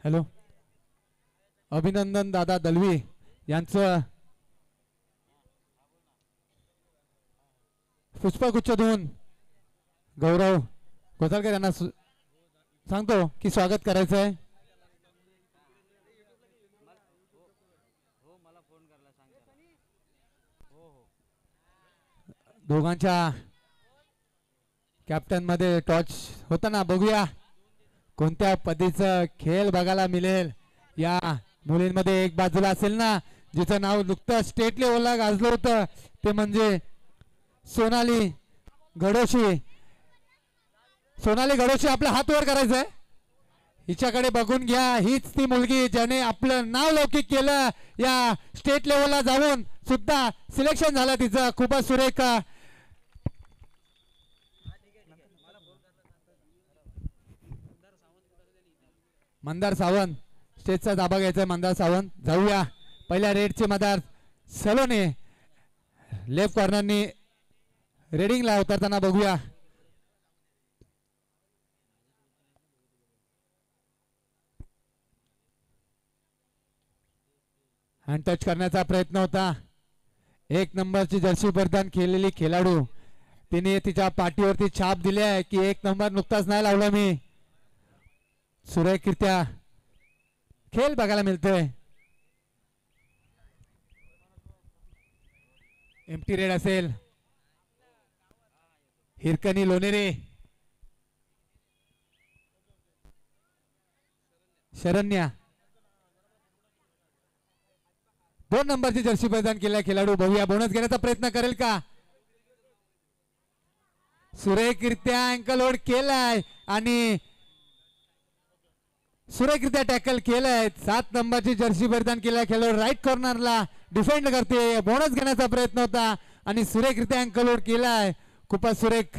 Hello अभिनंदन दादा दलवी यांचं पुष्पगुच्छ देऊन गौरव गोसाळकर यांना सांगतो की स्वागत करायचं आहे. दोघांच्या कॅप्टन मध्ये टॉच होता ना. बघूया कोणत्या पद्धतीचं खेळ बघायला मिळेल. या मुलींमध्ये एक बाजूला असेल ना जिचं नाव नुकतं स्टेट लेवलला गाजलं होतं ते म्हणजे सोनाली गडोशी. सोनाली गडोशी आपला हात वर करायचा आहे. हिच्याकडे बघून घ्या. हीच ती मुलगी ज्याने आपलं नाव लौकिक केलं. या स्टेट लेवलला जाऊन सुद्धा सिलेक्शन झालं तिचं. खूपच सुरेख. मंदार सावंत स्टेजचा दाबा घ्यायचा. मंदार सावंत जाऊया. पहिल्या रेडचे मदार सलोने लेफ्ट कॉर्नरनी रेडिंगला उतरताना बघूया. हँड टच करण्याचा प्रयत्न होता. 1 नंबरची जर्सी परिधान केलेली खेळाडू तिने तिच्या पाठीवरती छाप दिली आहे की 1 नंबर नुकताच नाही लावला मी. सुरेखरित्या खेळ बघायला मिळतोय. एम्प्टी रेड असेल. हिरकणी लोणेरे शरण्या 2 नंबरची जर्सी परिधान केलेला खेळाडू. बघूया बोनस घेण्याचा प्रयत्न करेल का. सुरेखरित्या अँकल होल्ड केलाय आणि सुरेखरित्या टॅकल केलंय. 7 नंबरची जर्सी परिधान केलेला खेळाडू राईट कॉर्नरला डिफेंड करते. बोनस घेण्याचा प्रयत्न होता आणि सुरेखरित्या अँकल होल्ड केलाय. खूपच सुरेख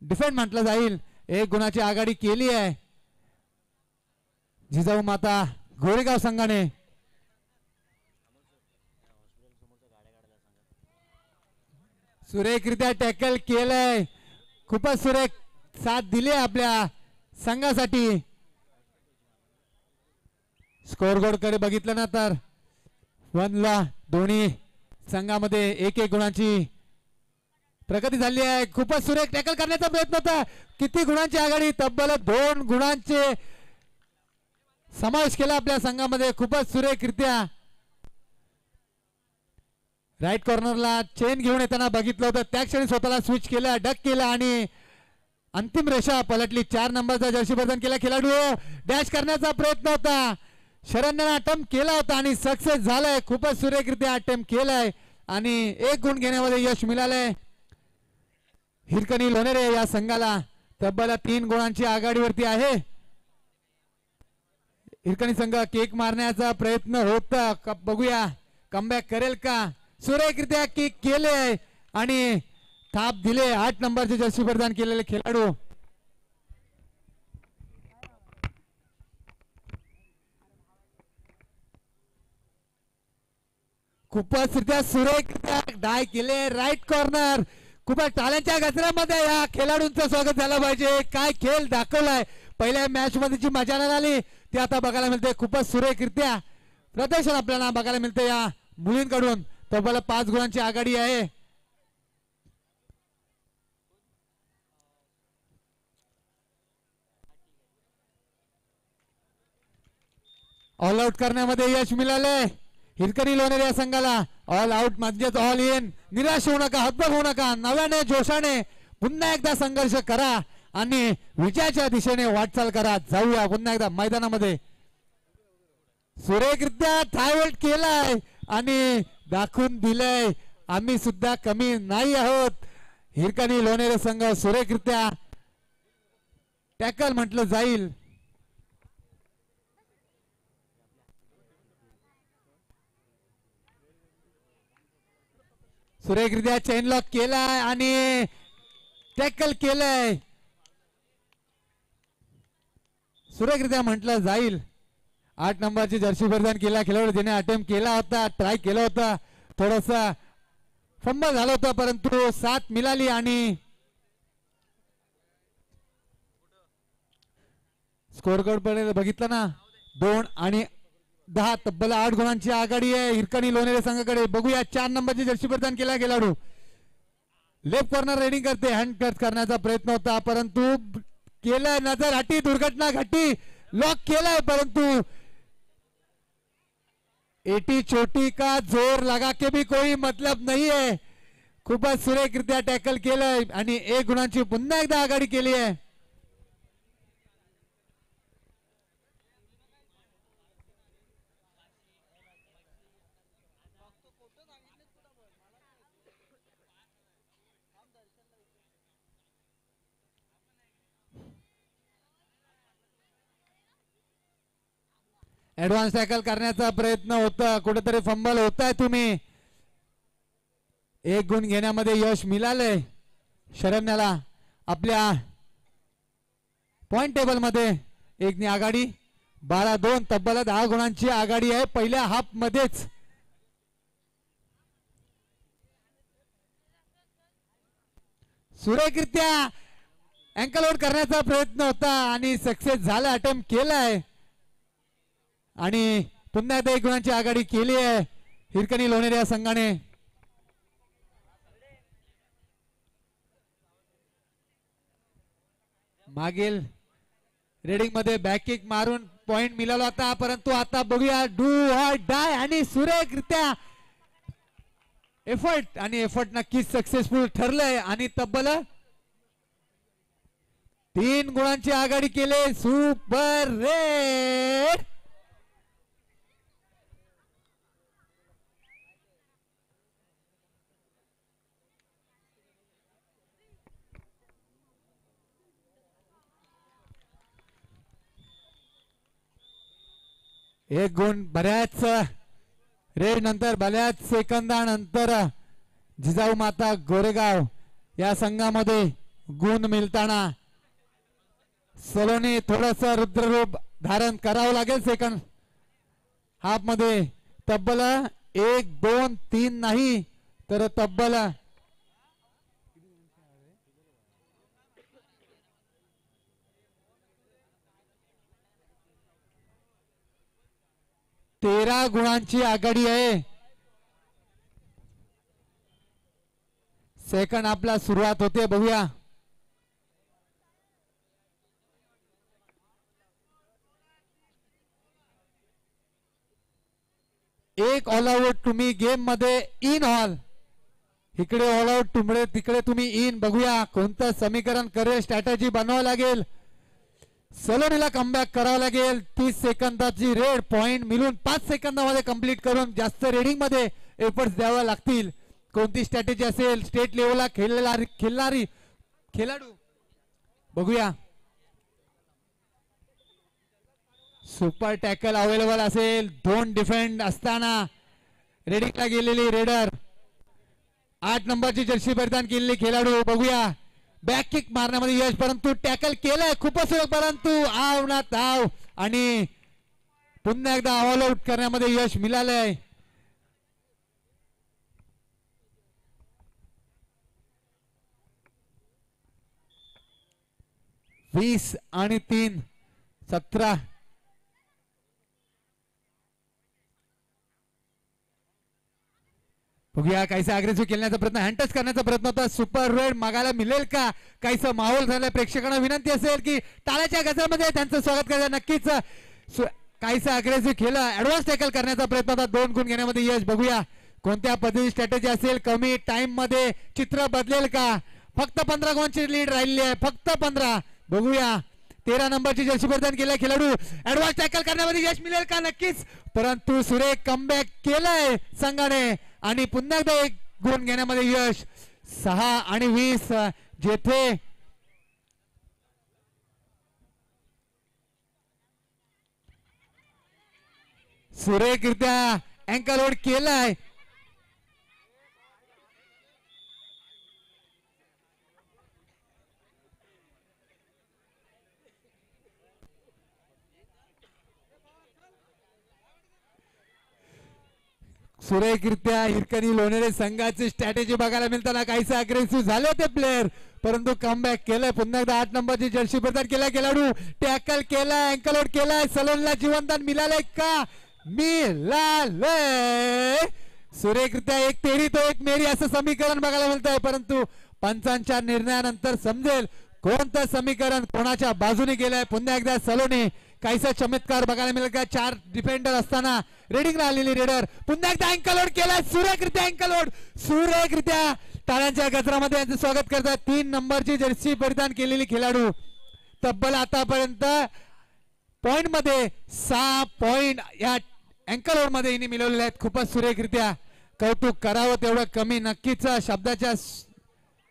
डिफेंड म्हटलं जाईल. 1 गुणाची आघाडी केली आहे जिजाऊ माता गोरेगाव संघाने. सुरेखरित्या टॅकल केलंय. खूपच सुरेख साथ दिली आपल्या संघासाठी. स्कोर बोर्ड कडे बघितलं ना तर 1 ला दोन्ही संघामध्ये 1-1 गुणांची प्रगती झाली आहे. खूपच सुरेख टॅकल करण्याचा प्रयत्न होता. किती गुणांची आघाडी. तब्बल 2 गुणांचे समावेश केला आपल्या संघामध्ये. खूपच सुरेखरित्या राईट कॉर्नरला चेन घेऊन येताना बघितलं होतं. त्या क्षणी स्वतःला स्विच केलं. डक केलं आणि अंतिम रेषा पलटली. 4 नंबरचा जर्सी परिधान केला खेळाडू डॅश करण्याचा प्रयत्न होता. शरण्याने अटेम्प्ट केला होता आणि सक्सेस झालाय. खूपच सुरेखरित्या अटेम्प्ट केलाय आणि 1 गुण घेण्यामध्ये यश मिळालंय. हिरकणी लोणेरे या संघाला तब्बल 3 गुणांची आघाडीवरती आहे. हिरकणी संघ केक मारण्याचा प्रयत्न होता. बघूया कमबॅक करेल का. सुरेखरित्या किक केले आणि थाप दिले. 8 नंबरचे जर्सी परिधान केलेले खेळाडू. खूपच रित्या सुरेखरित्या डाय केले. Right corner. खूपच टाळ्यांच्या गजरामध्ये या खेळाडूंचं स्वागत झालं पाहिजे. काय खेळ दाखवलाय. पहिल्या मॅच मध्ये जी मजा नाही आली ती आता बघायला मिळते. खूपच सुरेखरित्या प्रदर्शन आपल्याला बघायला मिळते या मुलींकडून. तब्बल 5 गुणांची आघाडी आहे. ऑल आउट करण्यामध्ये यश मिळाले हिरकणी लोणेरे या संघाला. ऑल आउट म्हणजेच ऑल इन. निराश होऊ नका. हतबल होऊ नका. नव्याने जोशाने पुन्हा एकदा संघर्ष करा आणि विजयाच्या दिशेने वाटचाल करा. जाऊया पुन्हा एकदा मैदानामध्ये. सुरेखरित्या थाय होल्ड केलाय आणि दाखवून दिलंय आम्ही सुद्धा कमी नाही आहोत. हिरकणी लोणेरे संघ सुरेखरित्या टॅकल म्हटलं जाईल. सुरेखरित्या चेन लॉक केलाय आणि टॅकल केलंय. सुरेखरित्या म्हटलं जाईल. 8 नंबरची जर्सी परिधान केला खेळाडू ज्याने अटेम्प्ट केला होता. ट्राय केला होता. थोडासा फंबल झाला होता परंतु साथ मिळाली आणि स्कोर कार्ड बघितलं ना 2-10 तब्बल 8 गुणांची आघाडी आहे हिरकणी लोणेरे संघाकडे. बघूया 4 नंबरची जर्सी परिधान केला खेळाडू लेफ्ट कॉर्नर रेडिंग करते. हँड टच करण्याचा प्रयत्न होता परंतु केलाय. नजर हटी दुर्घटना घटी लॉक केलाय परंतु एटी चोटी का जोर लगा के भी कोई मतलब नहीं है. खूपच सुरेखरित्या टॅकल केलंय आणि 1 गुणांची पुन्हा एकदा आघाडी केली आहे. ऍडव्हान्स टॅकल करण्याचा प्रयत्न होता कुठेतरी फंबल होताय. तुम्ही 1 गुण घेण्यामध्ये यश मिळालंय शरण्याला. आपल्या पॉइंट टेबल मध्ये 1 आघाडी 12-2 तब्बल 10 गुणांची आघाडी आहे पहिल्या हाफ मध्येच. सुरेखरित्या अँकल आउट करण्याचा प्रयत्न होता आणि सक्सेस झाला. अटेम्प्ट केलाय आणि पुन्हा एकदा 1 गुणांची आघाडी केली आहे हिरकणी लोणेरे या संघाने. मागील रेडिंग मध्ये बॅक किक मारून पॉइंट मिळाला होता परंतु आता बघूया डू ऑर डाय आणि सुरेखरित्या एफर्ट आणि एफर्ट नक्कीच सक्सेसफुल ठरलंय आणि तब्बल 3 गुणांची आघाडी केले. Super red. एक गुण बऱ्याच रेड नंतर बऱ्याच सेकंदानंतर जिजाऊ माता गोरेगाव या संघामध्ये गुण मिळताना सलोनी थोडस रुद्ररूप धारण करावं लागेल. सेकंड हाफ मध्ये तब्बल 1-2-3 नाही तर तब्बल 13 गुणांची आघाडी आहे. सेकंड आपला सुरुवात होते. बघूया एक ऑल आउट तुम्ही गेम मध्ये इन ऑल इकडे ऑल आउट तुमडे तिकडे तुम्ही इन. बघूया कोणतं समीकरण करेल स्ट्रॅटेजी बनवावं लागेल. सलोनीला कमबॅक करावं लागेल. 30 सेकंदाची रेड पॉइंट मिळून 5 सेकंदामध्ये कंप्लीट करून जास्त रेडिंग मध्ये एफर्ट्स द्यावे लागतील. कोणती स्ट्रॅटेजी असेल स्टेट लेवलला खेळणारी खेळाडू बघूया. सुपर टॅकल अवेलेबल असेल. 2 डिफेंड असताना रेडिंगला गेलेली रेडर 8 नंबरची जर्सी परिधान केलेली खेळाडू बघूया बॅक किक मारण्यामध्ये यश परंतु टॅकल केलंय खूपच परंतु आव ना ताव आणि पुन्हा एकदा ऑल आउट करण्यामध्ये यश मिळालंय. वीस आणि 3 17. बघूया काहीसा अग्रेसिव्ह खेळण्याचा प्रयत्न हँड टच करण्याचा प्रयत्न होता. सुपर रेड मागायला मिळेल का. काहीसा माहोल झाला. प्रेक्षकांना विनंती असेल की टाळ्याच्या गजरामध्ये त्यांचं स्वागत करा. नक्कीच काहीसा अग्रेसिव्ह खेळला. ऍडव्हान्स टॅकल करण्याचा प्रयत्न होता. 2 गुण घेण्यामध्ये यश. बघूया कोणत्या पद्धतीची स्ट्रॅटेजी असेल. कमी टाइम मध्ये चित्र बदलेल का. फक्त 15 गुणांची लीड राहिली आहे. फक्त 15. बघूया 13 नंबरची जर्सी परिधान केला खेळाडू ऍडव्हान्स टॅकल करण्यामध्ये यश मिळेल का. नक्कीच परंतु सुरेख कमबॅक केलाय संघाने आणि पुन्हा एकदा 1 गुण घेण्यामध्ये यश. 6 आणि 20 जेथे सुरेखरित्या अँकल आउट केलाय. सुरेखरित्या हिरकणी लोणेरे संघाची स्ट्रॅटेजी बघायला मिळताना काहीसे अग्रेसिव्ह झाले होते प्लेयर, परंतु कमबॅक केलंय. पुन्हा एकदा 8 नंबरची जर्सी परिधान केला खेळाडू, टॅकल केलाय, अँकल आउट केलाय. सलोनला जीवनदान मिळालंय का? मिळालंय. सुरेखरित्या एक तेरी तो एक मेरी असं समीकरण बघायला मिळतंय, परंतु पंचांच्या निर्णयानंतर समजेल कोणतं समीकरण कोणाच्या बाजूने गेलंय. पुन्हा एकदा सलोनी काहीसा चमत्कार बघायला मिळेल का? 4 डिफेंडर असताना रेडिंगला आलेली रेडर पुन्हा एकदा अँकल आउट केला. सुरेखरित्या अँकल आउट. सुरेखरित्या टाळ्यांच्या गजरामध्ये यांचं स्वागत करतात 3 नंबरची जर्सी परिधान केलेली खेळाडू. तब्बल आतापर्यंत पॉइंट मध्ये 6 पॉइंट या अँकल आउट मध्ये हिने मिळवलेले आहेत. खूपच सुरेखरित्या कौतुक करावं तेवढं कमी. नक्कीच शब्दाच्या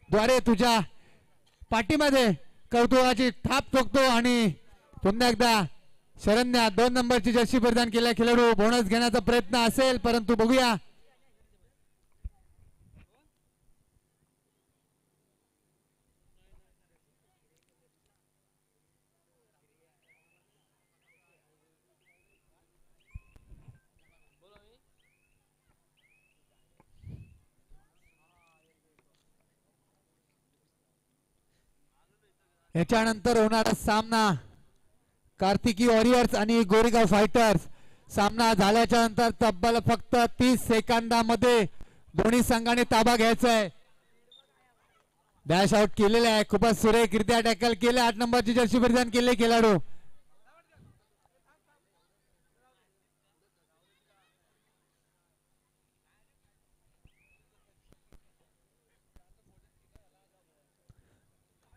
द्वारे तुझ्या पाठीमध्ये कौतुकाची थाप ठोकतो. आणि पुन्हा एकदा शरण्या 2 नंबरची जर्सी परिधान केल्या खेळाडू बोनस घेण्याचा प्रयत्न असेल, परंतु बघूया. याच्यानंतर होणारा सामना कार्तिकी वॉरियर्स आणि गोरेगाव फायटर्स. सामना झाल्याच्या नंतर तब्बल फक्त 30 सेकंदामध्ये दोन्ही संघाने ताबा घ्यायचा आहे. डॅश आउट केलेले आहे. खूपच सुरेखरित्या टॅकल केले. 8 नंबरची जर्सी परिधान केले खेळाडू.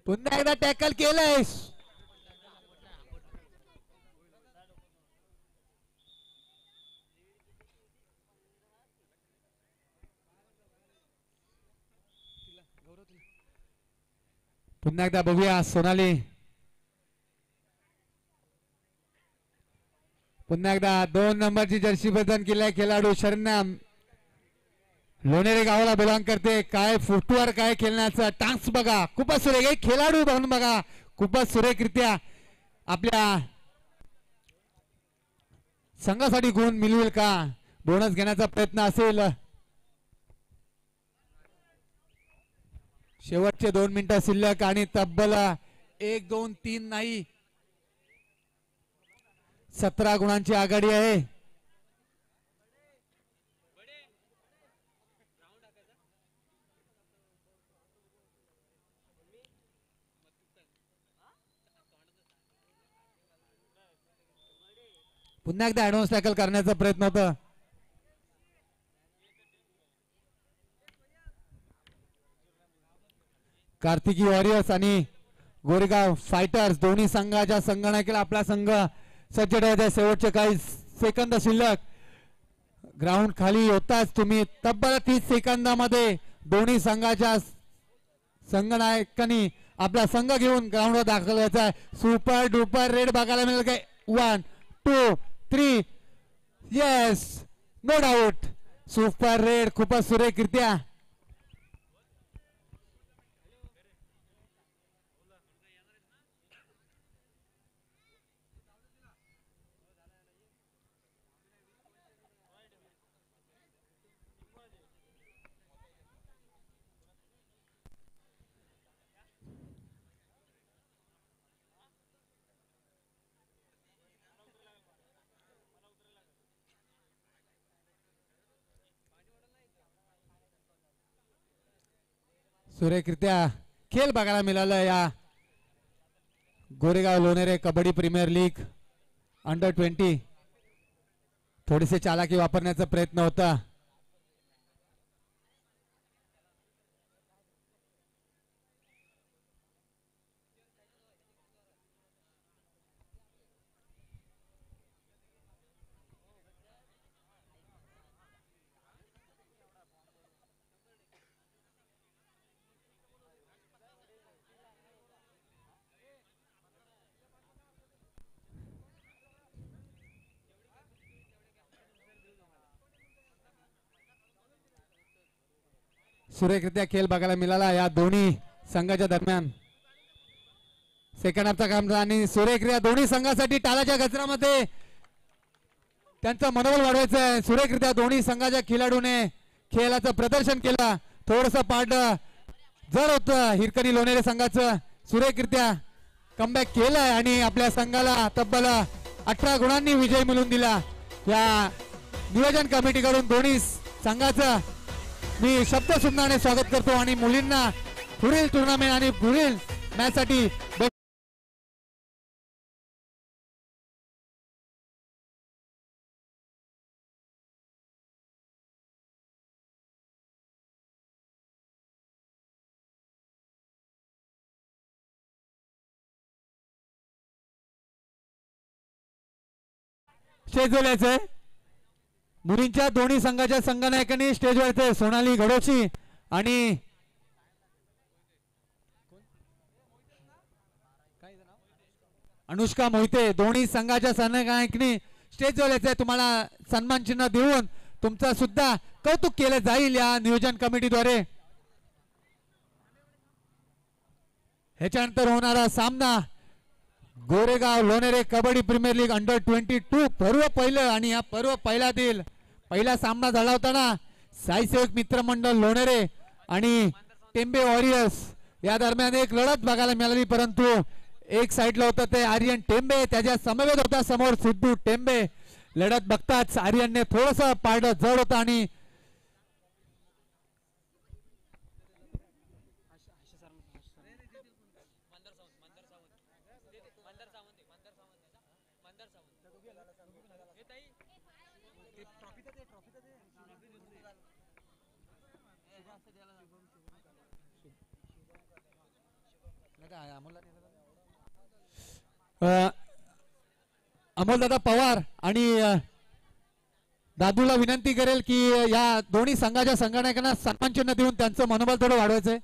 पुन्हा एकदा टॅकल केलंय. पुन्हा एकदा बघूया सोनाली. पुन्हा एकदा 2 नंबरची जर्सी परिधान केलाय खेळाडू शरण्या लोणेरे गावाला बिलॉंग करते. काय फुटवर्क काय खेळण्याचं टांग्स बघा. खूपच सुरेख खेळाडू म्हणून बघा. खूपच सुरेखरित्या आपल्या संघासाठी गुण मिळवेल का? बोनस घेण्याचा प्रयत्न असेल. शेवटचे 2 मिनिटं शिल्लक आणि तब्बल 1 2 3 नाही 17 गुणांची आघाडी आहे. पुन्हा एकदा ऍडव्हान्स टॅकल करण्याचा प्रयत्न होता. कार्तिकी वॉरियर्स आणि गोरेगाव फायटर्स दोन्ही संघाच्या संगणकाला आपला संघ सज्ज ठेवायचा. शेवटचे काही सेकंद शिल्लक. ग्राउंड खाली होताच तुम्ही तब्बल 30 सेकंदामध्ये दोन्ही संघाच्या संगणकांनी आपला संघ घेऊन ग्राउंडवर दाखल व्हायचा आहे. सुपर डुपर रेड बघायला मिळेल काय? 1 2 3 yes no doubt super raid. खूपच सुरेखरित्या सुरेखरित्या खेळ बघायला मिळाला या Goregaon Lonere kabaddi premier league under twenty. थोडीसे चालाकी वापरण्याचा प्रयत्न होता. सुरेखरित्या खेळ बघायला मिळाला या दोन्ही संघाच्या दरम्यान. सेकंड हाफचा काम आणि सुरेखरित्या दोन्ही संघासाठी टाळाच्या गजरामध्ये त्यांचं मनोबल वाढवायचं आहे. सुरेखरित्या दोन्ही संघाच्या खेळाडूने खेळाचं प्रदर्शन केलं. थोडस पाड जड होतं हिरकणी लोणेरे संघाचं. सुरेखरित्या कमबॅक केलंय आणि आपल्या संघाला तब्बल 18 गुणांनी विजय मिळवून दिला. या नियोजन कमिटीकडून दोन्ही संघाचं मी शब्द सुमनाने स्वागत करतो आणि मुलींना पुढील टुर्नामेंट आणि पुढील मॅच साठी स्टेजवर यायचंय. मुलींच्या दोन्ही संघाच्या संघनायकांनी स्टेजवर यायचंय. सोनाली घडोशी आणि अनुष्का मोहिते दोन्ही संघाच्या संघनायकांनी स्टेजवर यायचंय. तुम्हाला सन्मान चिन्ह देऊन तुमचं सुद्धा कौतुक केलं जाईल या नियोजन कमिटीद्वारे. ह्याच्यानंतर होणारा सामना गोरेगाव लोणेरे कबड्डी प्रीमियर लीग अंडर-22 पर्व पहिलं आणि या पर्व पहिल्यातील पहिला सामना झाला होता ना साईसेवक मित्रमंडळ लोणेरे आणि टेंबे वॉरियर्स या दरम्यान एक लढत बघायला मिळाली. परंतु एक साइडला होतं ते आर्यन टेंबे, त्याच्या समवेत होता समोर सिद्धू टेंबे. लढत बघताच आर्यनने थोडस पारडं जड होतं आणि अमोलदादा पवार आणि दादूला विनंती करेल की या दोन्ही संघाच्या संघनायकांना सन्मान चिन्ह देऊन त्यांचं मनोबल थोडं वाढवायचंय.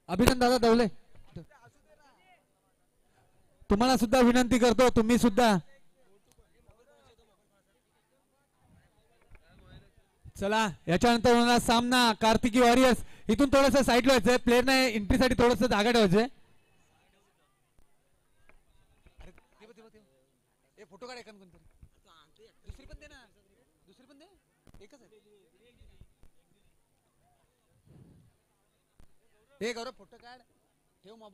अभिनंदन दादा दौले, तुम्हाला सुद्धा विनंती करतो तुम्ही सुद्धा चला. याच्यानंतर होणारा सामना कार्तिकी वॉरियर्स. इथून थोडस साईडला व्हायचंय. प्लेअरने एंट्रीसाठी थोडस जागा ठेवायचंय. फोटो काढ एखाद कोणतरी. दुसरी पण दे ना, दुसरी पण दे. एकच आहे हे गौरव फोटो काढ ठेव मोबाईल.